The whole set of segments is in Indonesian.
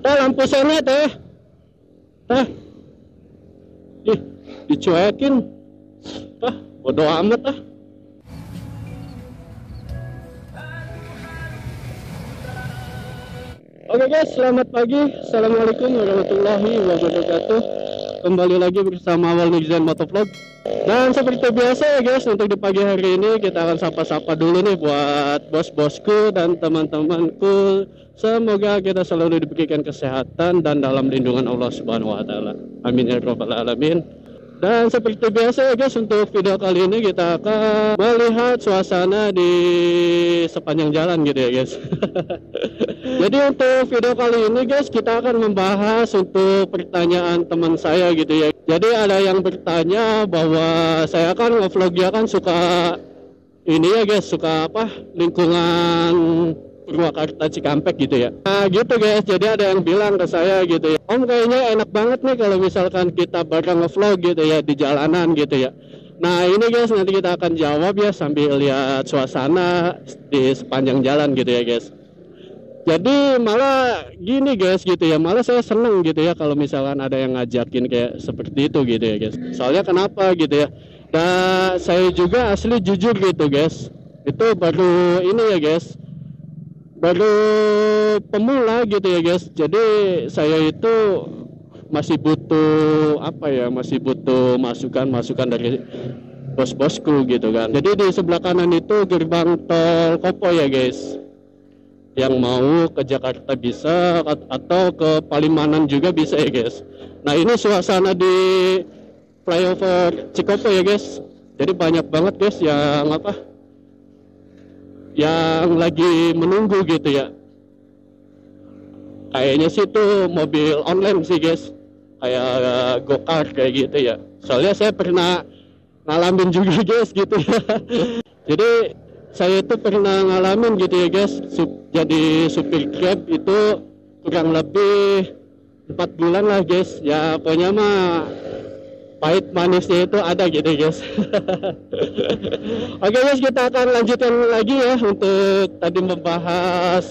Lampu sennya teh. Ih, dicuekin. Bodo amat ah. Oke guys, selamat pagi. Assalamualaikum warahmatullahi wabarakatuh. Kembali lagi bersama Awal Nixon Motovlog. Dan seperti biasa ya guys, untuk di pagi hari ini kita akan sapa-sapa dulu nih buat bos-bosku dan teman-temanku. Semoga kita selalu diberikan kesehatan dan dalam lindungan Allah Subhanahu wa taala. Amin ya rabbal alamin. Dan seperti biasa ya guys, untuk video kali ini kita akan melihat suasana di sepanjang jalan gitu ya guys. Jadi untuk video kali ini guys, kita akan membahas untuk pertanyaan teman saya gitu ya. Jadi ada yang bertanya bahwa saya kan nge-vlognya kan suka ini ya guys, suka apa, lingkungan Purwakarta Cikampek gitu ya. Nah gitu guys, jadi ada yang bilang ke saya gitu ya, Om kayaknya enak banget nih kalau misalkan kita bareng nge-vlog gitu ya di jalanan gitu ya. Nah ini guys, nanti kita akan jawab ya sambil lihat suasana di sepanjang jalan gitu ya guys. Jadi malah gini guys gitu ya, malah saya seneng gitu ya kalau misalkan ada yang ngajakin kayak seperti itu gitu ya guys. Soalnya kenapa gitu ya, dan saya juga asli jujur gitu guys, itu baru ini ya guys, baru pemula gitu ya guys. Jadi saya itu masih butuh apa ya, masih butuh masukan dari bos-bosku gitu kan. Jadi di sebelah kanan itu gerbang tol Kopo ya guys, yang mau ke Jakarta bisa atau ke Palimanan juga bisa ya guys. Nah ini suasana di flyover Cikopo ya guys. Jadi banyak banget guys yang apa, yang lagi menunggu gitu ya. Kayaknya sih itu mobil online sih guys, kayak go-kart kayak gitu ya. Soalnya saya pernah ngalamin juga guys gitu ya. Jadi saya itu pernah ngalamin gitu ya guys, jadi supir Grab itu kurang lebih 4 bulan lah guys. Ya pokoknya mah pahit manisnya itu ada gitu guys. Oke guys, kita akan lanjutkan lagi ya untuk tadi membahas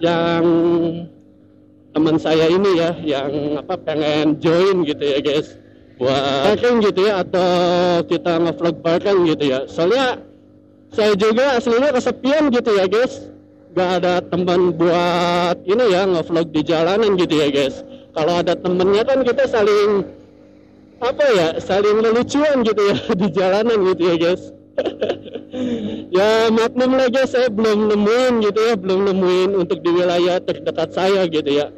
yang teman saya ini ya, yang apa, pengen join gitu ya guys, buat bareng gitu ya, atau kita nge-vlog bareng gitu ya. Soalnya saya juga aslinya kesepian gitu ya guys, gak ada teman buat ini ya, nge-vlog di jalanan gitu ya guys. Kalau ada temennya kan kita saling apa ya, saling lelucuan gitu ya di jalanan gitu ya guys. Ya maklum lah guys, saya belum nemuin gitu ya, belum nemuin untuk di wilayah terdekat saya gitu ya.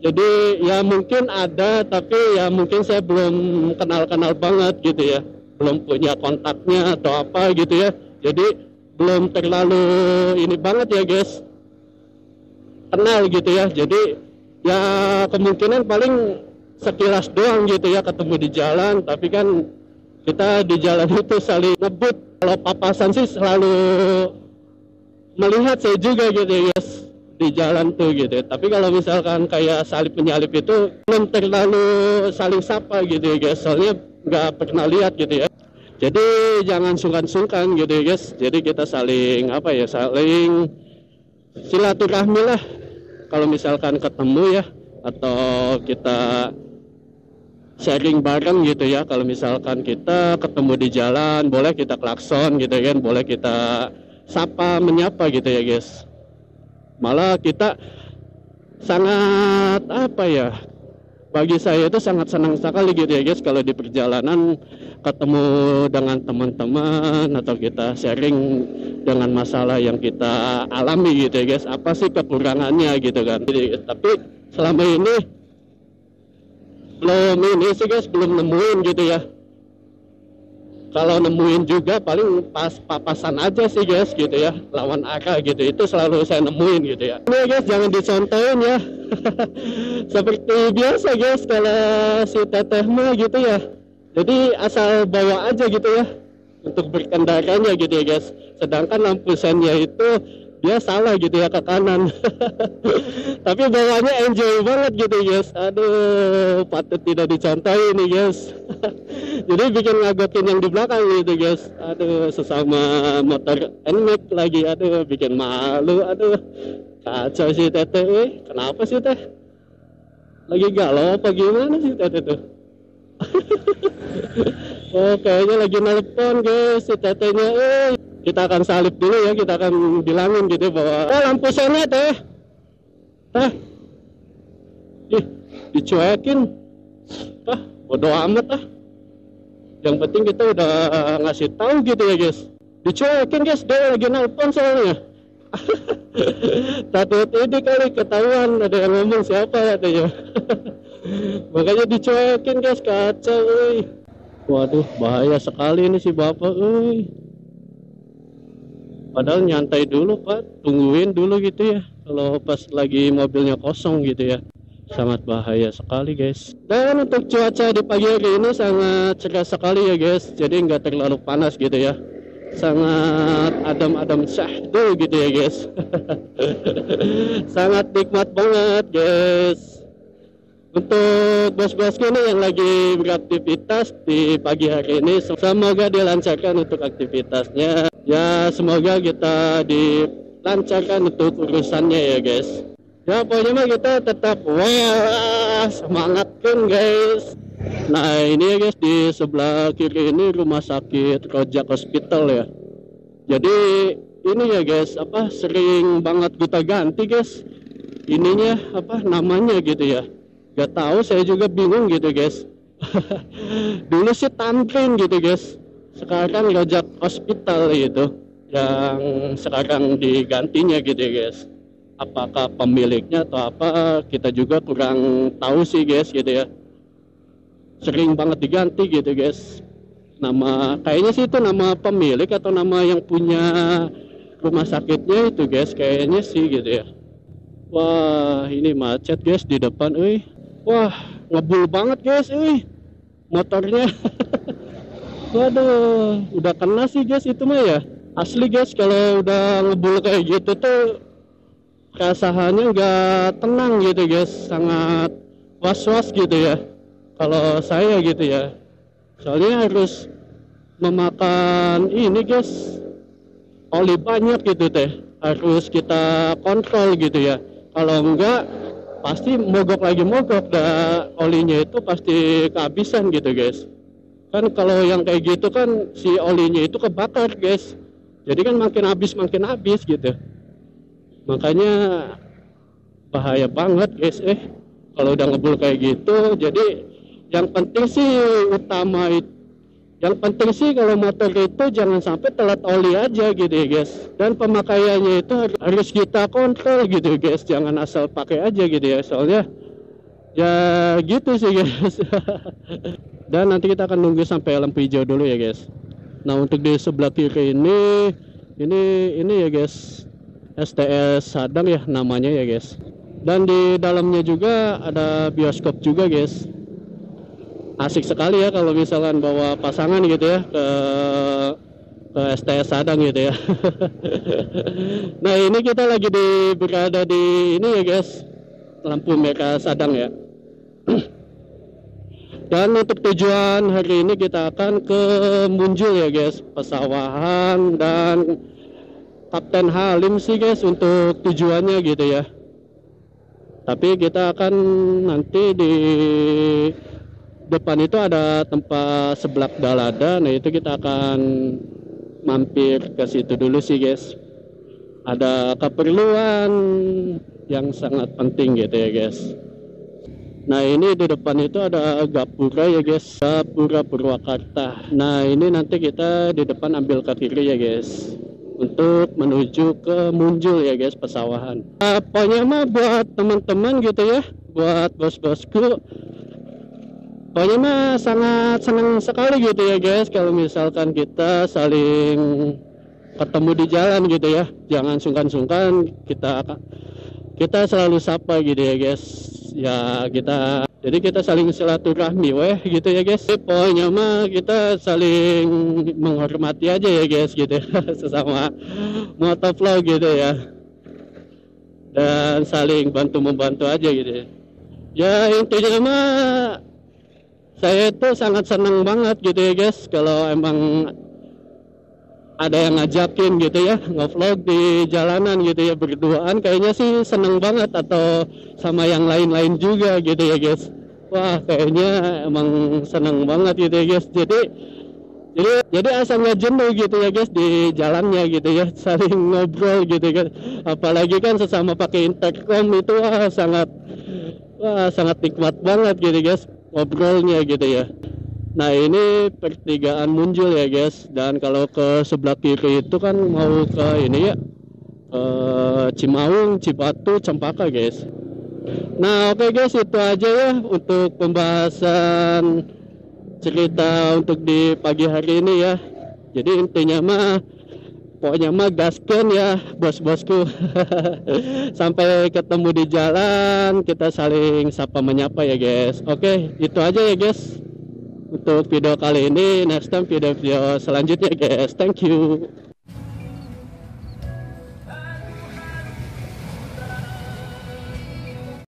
Jadi ya mungkin ada, tapi ya mungkin saya belum kenal-kenal banget gitu ya, belum punya kontaknya atau apa gitu ya. Jadi belum terlalu ini banget ya guys, kenal gitu ya. Jadi ya kemungkinan paling sekilas doang gitu ya ketemu di jalan, tapi kan kita di jalan itu saling ngebut. Kalau papasan sih selalu melihat saya juga gitu ya guys di jalan tuh gitu. Tapi kalau misalkan kayak salip menyalip itu belum terlalu saling sapa gitu ya guys, soalnya nggak pernah lihat gitu ya. Jadi jangan sungkan-sungkan gitu ya guys. Jadi kita saling apa ya, saling silaturahmi lah kalau misalkan ketemu ya, atau kita sharing bareng gitu ya. Kalau misalkan kita ketemu di jalan, boleh kita klakson gitu kan, boleh kita sapa menyapa gitu ya guys. Malah kita sangat apa ya, bagi saya itu sangat senang sekali gitu ya guys kalau di perjalanan ketemu dengan teman-teman, atau kita sharing dengan masalah yang kita alami gitu ya guys, apa sih kekurangannya gitu kan. Jadi, tapi selama ini belum ini sih guys, belum nemuin gitu ya. Kalau nemuin juga paling pas papasan aja sih guys gitu ya, lawan arah gitu, itu selalu saya nemuin gitu ya. Ini guys jangan dicontohin ya. Seperti biasa guys kalau si teteh mah gitu ya, jadi asal bawa aja gitu ya untuk berkendaranya gitu ya guys. Sedangkan lampu sennya itu dia salah gitu ya, ke kanan. Tapi bawanya enjoy banget gitu guys. Aduh, patut tidak dicontohin nih guys. Jadi bikin ngagetin yang di belakang gitu guys. Aduh, sesama motor NMAX lagi. Aduh, bikin malu. Aduh, Kacau si Teteh, kenapa sih Teh? Lagi galau apa gimana sih Teteh tuh? Oh, kayaknya lagi nelpon guys si Tetehnya. Kita akan salib dulu ya, kita akan bilangin gitu bahwa lampu sennya Teh. Teh. Ih, dicuekin. Bodo amat ah. Yang penting kita udah ngasih tahu gitu ya guys. Dicuekin guys, dia lagi nelpon soalnya. Takut ini kali ketahuan ada yang ngomong siapa katanya. Makanya dicuekin guys, kacau. Waduh, bahaya sekali ini si bapak. Padahal nyantai dulu Pak, tungguin dulu gitu ya. Kalau pas lagi mobilnya kosong gitu ya. Sangat bahaya sekali guys. Dan untuk cuaca di pagi hari ini sangat cerah sekali ya guys. Jadi nggak terlalu panas gitu ya. Sangat adem-adem syahdu gitu ya guys. Sangat nikmat banget guys. Untuk bos-bosku nih yang lagi beraktivitas di pagi hari ini, semoga dilancarkan untuk aktivitasnya. Ya semoga kita dilancarkan untuk urusannya ya guys. Ya pokoknya mah kita tetap wah semangat kan guys. Nah ini ya guys, di sebelah kiri ini rumah sakit Rojak Hospital ya. Jadi ini ya guys, apa sering banget kita ganti guys ininya apa namanya gitu ya. Gak tahu, saya juga bingung gitu guys. Dulu sih Tamrin gitu guys, sekarang Rojak Hospital gitu yang sekarang digantinya gitu ya guys. Apakah pemiliknya atau apa, kita juga kurang tahu sih guys gitu ya. Sering banget diganti gitu guys. Nama kayaknya sih itu nama pemilik atau nama yang punya rumah sakitnya itu guys, kayaknya sih gitu ya. Wah ini macet guys di depan. Wah ngebul banget guys motornya. Waduh, udah kena sih guys itu mah ya. Asli guys, kalau udah ngebul kayak gitu tuh keasahannya nggak tenang gitu guys, sangat was-was gitu ya kalau saya gitu ya. Soalnya harus memakan ini guys, oli banyak gitu teh, harus kita kontrol gitu ya. Kalau enggak pasti mogok lagi mogok, dan olinya itu pasti kehabisan gitu guys. Kan kalau yang kayak gitu kan si olinya itu kebakar guys, jadi kan makin habis gitu. Makanya bahaya banget guys kalau udah ngebul kayak gitu. Jadi yang penting sih yang penting sih kalau motor itu jangan sampai telat oli aja gitu ya guys. Dan pemakaiannya itu harus kita kontrol gitu guys, jangan asal pakai aja gitu ya. Soalnya ya gitu sih guys. Dan nanti kita akan nunggu sampai lampu hijau dulu ya guys. Nah untuk di sebelah kiri ini ya guys, STS Sadang ya namanya ya guys. Dan di dalamnya juga ada bioskop juga guys. Asik sekali ya kalau misalkan bawa pasangan gitu ya ke STS Sadang gitu ya. Nah ini kita lagi berada di ini ya guys, lampu merah Sadang ya. Dan untuk tujuan hari ini kita akan ke Munjul ya guys, Pesawahan dan Kapten Halim sih guys untuk tujuannya gitu ya. Tapi kita akan nanti di depan itu ada tempat seblak Dalada. Nah itu kita akan mampir ke situ dulu sih guys. Ada keperluan yang sangat penting gitu ya guys. Nah ini di depan itu ada Gapura ya guys, Gapura Purwakarta. Nah ini nanti kita di depan ambil ke kiri ya guys, untuk menuju ke Munjul ya guys, Pesawahan. Pokoknya mah buat teman-teman gitu ya, buat bos-bosku, pokoknya mah sangat senang sekali gitu ya guys kalau misalkan kita saling ketemu di jalan gitu ya. Jangan sungkan-sungkan, kita selalu sapa gitu ya guys. Ya jadi kita saling silaturahmi gitu ya guys. Pokoknya mah kita saling menghormati aja ya guys gitu ya. Sesama motovlog gitu ya, dan saling bantu-membantu aja gitu ya. Ya intinya mah saya itu sangat senang banget gitu ya guys kalau emang ada yang ngajakin gitu ya ngevlog di jalanan gitu ya, berduaan kayaknya sih seneng banget, atau sama yang lain-lain juga gitu ya guys. Wah kayaknya emang seneng banget gitu ya guys. Jadi asal nggak jenuh gitu ya guys di jalannya gitu ya, saling ngobrol gitu kan, apalagi kan sesama pakai intercom itu sangat nikmat banget gitu guys ngobrolnya gitu ya. Nah ini pertigaan Munjul ya guys, dan kalau ke sebelah kiri itu kan mau ke ini ya, Cimaung, Cipatu, Cempaka guys. Nah oke guys, itu aja ya untuk pembahasan cerita untuk di pagi hari ini ya. Jadi intinya mah pokoknya mah gasken ya bos-bosku. Sampai ketemu di jalan, kita saling sapa menyapa ya guys. Oke, itu aja ya guys untuk video kali ini. Next time video-video selanjutnya guys. Thank you.